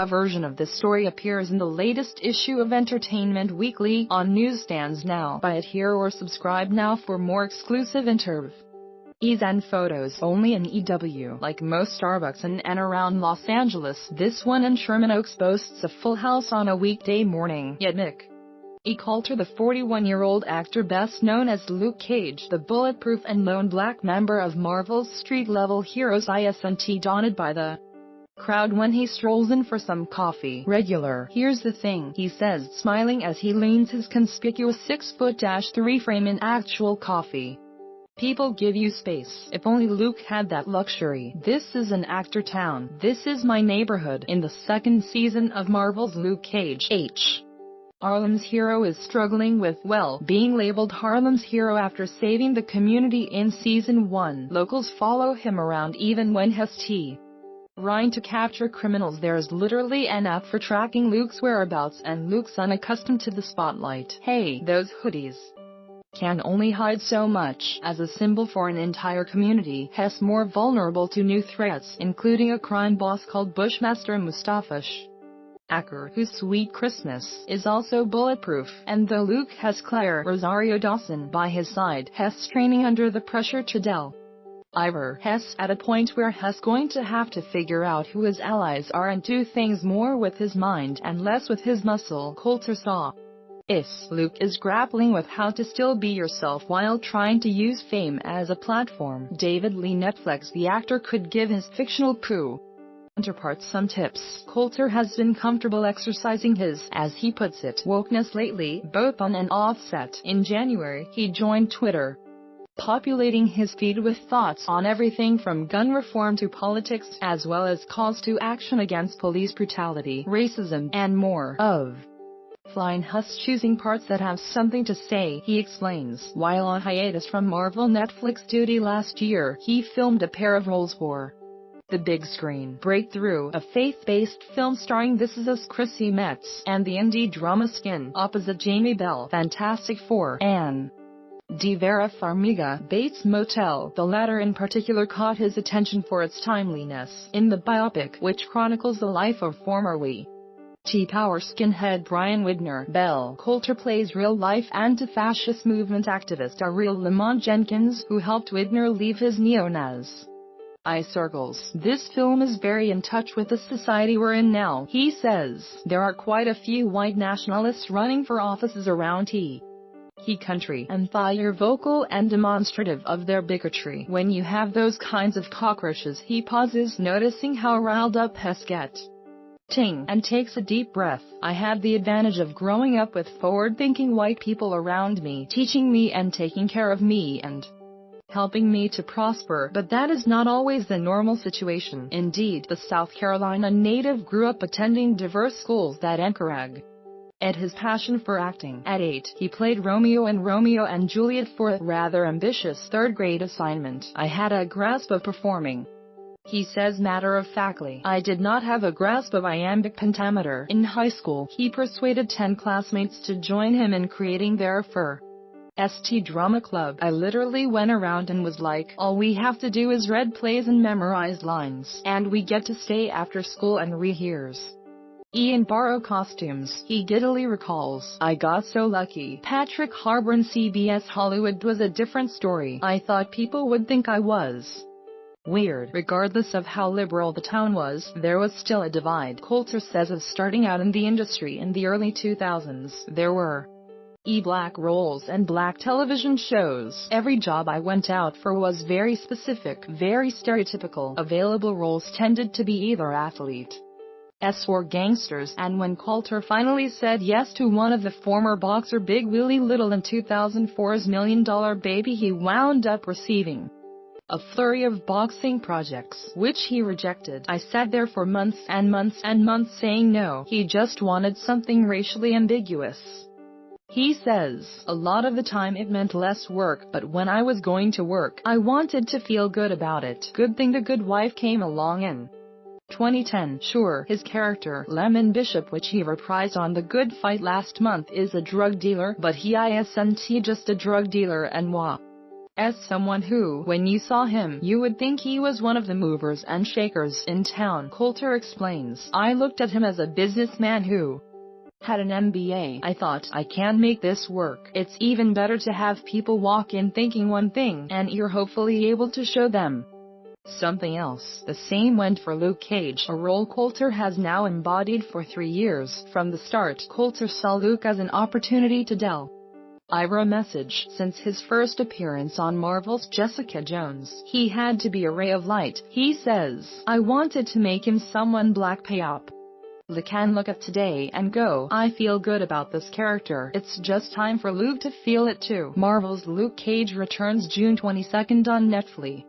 A version of this story appears in the latest issue of Entertainment Weekly on newsstands now. Buy it here or subscribe now for more exclusive interviews and photos only in EW. Like most Starbucks in and around Los Angeles, this one in Sherman Oaks boasts a full house on a weekday morning. Yet Nick Colter, the 41-year-old actor best known as Luke Cage, the bulletproof and lone black member of Marvel's street-level heroes, isn't daunted by the crowd when he strolls in for some coffee. Regular. Here's the thing, he says, smiling as he leans his conspicuous 6'3" frame in actual coffee. People give you space. If only Luke had that luxury. This is an actor town. This is my neighborhood. In the second season of Marvel's Luke Cage, Harlem's hero is struggling with, well, being labeled Harlem's hero after saving the community in Season 1. Locals follow him around even when he's trying to capture criminals. There's literally an app for tracking Luke's whereabouts, and Luke's unaccustomed to the spotlight. Hey, those hoodies can only hide so much. As a symbol for an entire community, Hess more vulnerable to new threats, including a crime boss called Bushmaster Mustafa Acker, whose Sweet Christmas is also bulletproof. And though Luke has Claire Rosario Dawson by his side, Hess training under the pressure to deliver Hess at a point where Hess going to have to figure out who his allies are and do things more with his mind and less with his muscle. Colter saw Luke is grappling with how to still be yourself while trying to use fame as a platform. David Lee Netflix, the actor, could give his fictional counterparts some tips. Colter has been comfortable exercising his, as he puts it, wokeness lately, both on and off set. In January, he joined Twitter, populating his feed with thoughts on everything from gun reform to politics, as well as calls to action against police brutality, racism, and more. Flying Huss choosing parts that have something to say, he explains. While on hiatus from Marvel Netflix duty last year, he filmed a pair of roles for the big screen. Breakthrough, a faith-based film starring This Is Us Chrissy Metz, and the indie drama Skin, opposite Jamie Bell. Fantastic Four, Anne De Vera Farmiga, Bates Motel. The latter in particular caught his attention for its timeliness. In the biopic, which chronicles the life of former Power skinhead Brian Widner Bell, Colter plays real-life anti-fascist movement activist Ariel Lamont Jenkins, who helped Widner leave his neo-Nazi circles. This film is very in touch with the society we're in now, he says. There are quite a few white nationalists running for offices around he country, and they're vocal and demonstrative of their bigotry. When you have those kinds of cockroaches, he pauses, noticing how riled up Hess gets, and takes a deep breath. I had the advantage of growing up with forward-thinking white people around me, teaching me and taking care of me and helping me to prosper, but that is not always the normal situation. Indeed, the South Carolina native grew up attending diverse schools that encouraged his passion for acting. At 8, he played Romeo and Juliet for a rather ambitious third-grade assignment. I had a grasp of performing, he says matter-of-factly. I did not have a grasp of iambic pentameter. In high school, he persuaded 10 classmates to join him in creating their first drama club. I literally went around and was like, all we have to do is read plays and memorize lines, and we get to stay after school and rehearse and borrow costumes. He giddily recalls, I got so lucky. Patrick Harbour in CBS Hollywood was a different story. I thought people would think I was weird. Regardless of how liberal the town was, there was still a divide. Colter says of starting out in the industry in the early 2000s, there were black roles and black television shows. Every job I went out for was very specific, very stereotypical. Available roles tended to be either athletes or gangsters, and when Colter finally said yes to one of the former boxer Big Willie Little in 2004's $1 Million Baby, he wound up receiving a flurry of boxing projects, which he rejected. I sat there for months and months and months saying no. He just wanted something racially ambiguous. He says, a lot of the time it meant less work, but when I was going to work, I wanted to feel good about it. Good thing The Good Wife came along in 2010. Sure, his character, Lemon Bishop, which he reprised on The Good Fight last month, is a drug dealer, but he isn't just a drug dealer and As someone who, when you saw him, you would think he was one of the movers and shakers in town, Colter explains. I looked at him as a businessman who had an MBA. I thought, I can make this work. It's even better to have people walk in thinking one thing, and you're hopefully able to show them something else. The same went for Luke Cage, a role Colter has now embodied for 3 years. From the start, Colter saw Luke as an opportunity to deliver a message. Since his first appearance on Marvel's Jessica Jones, he had to be a ray of light. He says, I wanted to make him someone Black Payop can look at today and go, I feel good about this character. It's just time for Luke to feel it too. Marvel's Luke Cage returns June 22 on Netflix.